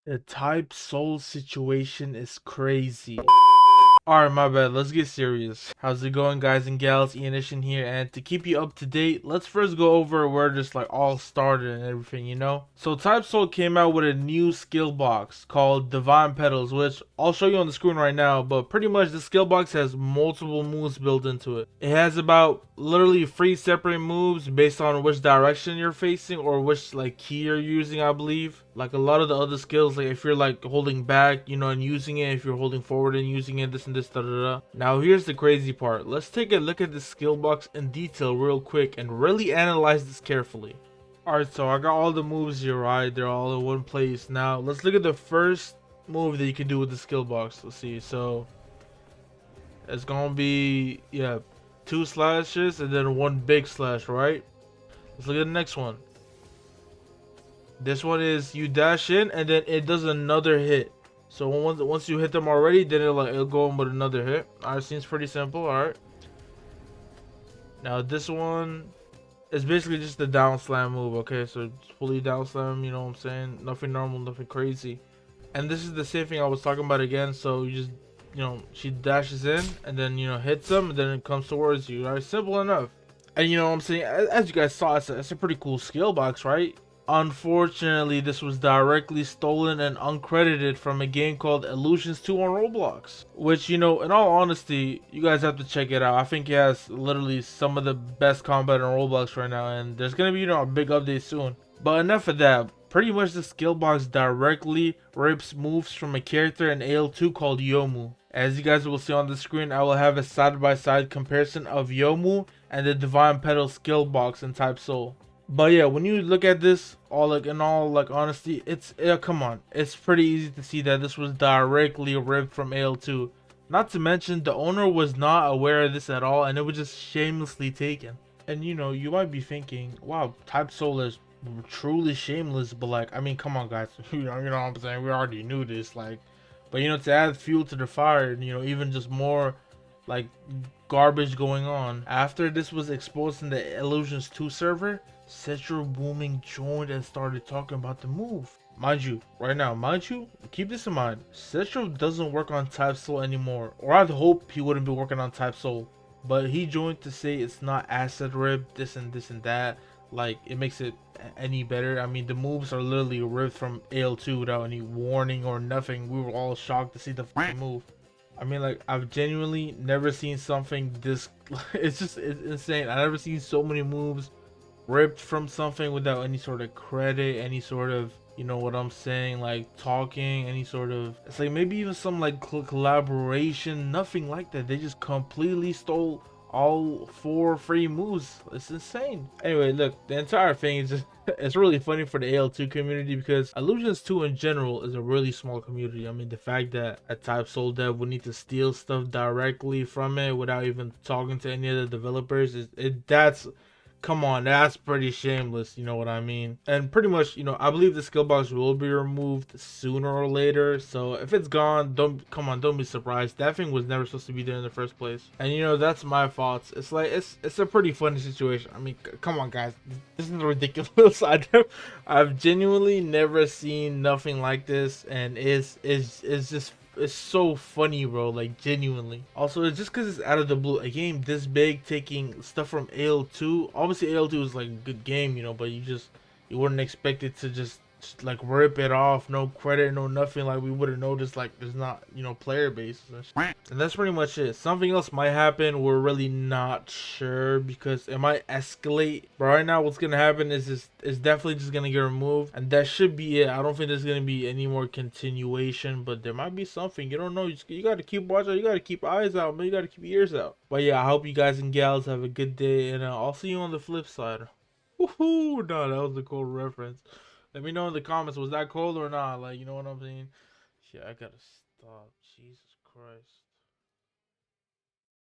The type soul situation is crazy. Alright, my bad. Let's get serious. How's it going, guys and gals? Ian here, and to keep you up to date, let's first go over where this all started and everything. So TypeSoul came out with a new skill box called Divine Petals, which I'll show you on the screen right now, but pretty much the skill box has multiple moves built into it. It has about literally 3 separate moves based on which direction you're facing or which key you're using, I believe. Like a lot of the other skills, like if you're holding back, and using it, if you're holding forward and using it, this and this, da da da. Now here's the crazy part. Let's take a look at the skill box in detail real quick and really analyze this carefully. Alright, so I got all the moves here, right? They're all in one place. Now let's look at the first move that you can do with the skill box. Let's see. So it's gonna be, yeah, 2 slashes and then 1 big slash, right? Let's look at the next one. This one is you dash in and then it does another hit. So once you hit them already, then it'll go in with another hit. Alright, seems pretty simple. Alright. Now this one is basically just the down slam move. Okay, so it's fully down slam. You know what I'm saying? Nothing normal, nothing crazy. And this is the same thing I was talking about again. So you just, she dashes in and then hits them and then it comes towards you. Alright, simple enough. And you know what I'm saying? As you guys saw, it's a pretty cool skill box, right? Unfortunately, this was directly stolen and uncredited from a game called Illusions 2 on Roblox. Which, in all honesty, you guys have to check it out. I think it has literally some of the best combat on Roblox right now. And there's going to be, a big update soon. But enough of that. Pretty much the skill box directly rips moves from a character in AL2 called Yomu. As you guys will see on the screen, I will have a side-by-side comparison of Yomu and the Divine Petal skill box in Type Soul. But yeah, when you look at this, in all honesty, it's come on, it's pretty easy to see that this was directly ripped from AL2. Not to mention, the owner was not aware of this at all, and it was just shamelessly taken. And you might be thinking, wow, Type Soul is truly shameless, but I mean, come on, guys, you know what I'm saying? We already knew this, but to add fuel to the fire, even just more like garbage going on. After this was exposed in the Illusions 2 server, Citro Booming joined and started talking about the move. Mind you, keep this in mind. Citro doesn't work on Type Soul anymore, or I'd hope he wouldn't be working on Type Soul. But he joined to say it's not asset ripped, this and this and that. It makes it any better. I mean, the moves are literally ripped from AL2 without any warning or nothing. We were all shocked to see the move. I mean, I've genuinely never seen something this. It's insane. I've never seen so many moves ripped from something without any sort of credit, any sort of, you know what I'm saying, talking, any sort of. It's maybe even some collaboration. Nothing like that. They just completely stole all 4 free moves. It's insane. Anyway, look, the entire thing is just it's really funny for the AL2 community because Illusions 2 in general is a really small community. I mean, the fact that a Type Soul dev would need to steal stuff directly from it without even talking to any of the developers that's, come on, that's pretty shameless, you know what I mean? And pretty much, I believe the skill box will be removed sooner or later. So if it's gone, don't be surprised. That thing was never supposed to be there in the first place. And that's my thoughts. It's a pretty funny situation. I mean, come on, guys, this is ridiculous. I've genuinely never seen nothing like this, and it's just, it's so funny, bro, genuinely. Also, it's just because it's out of the blue, a game this big taking stuff from AL2. Obviously AL2 is a good game, but you wouldn't expect it to just rip it off, no credit, no nothing. We would have noticed there's not, player base and that's pretty much it. Something else might happen, we're really not sure, because it might escalate. But right now what's gonna happen is it's definitely just gonna get removed, and that should be it. I don't think there's gonna be any more continuation, but there might be something. You don't know. You gotta keep watching. You gotta keep eyes out, man. You gotta keep ears out. But yeah, I hope you guys and gals have a good day, and I'll see you on the flip side. Woohoo! No, that was a cool reference. Let me know in the comments, was that cold or not? You know what I'm saying? Yeah, I gotta stop. Jesus Christ.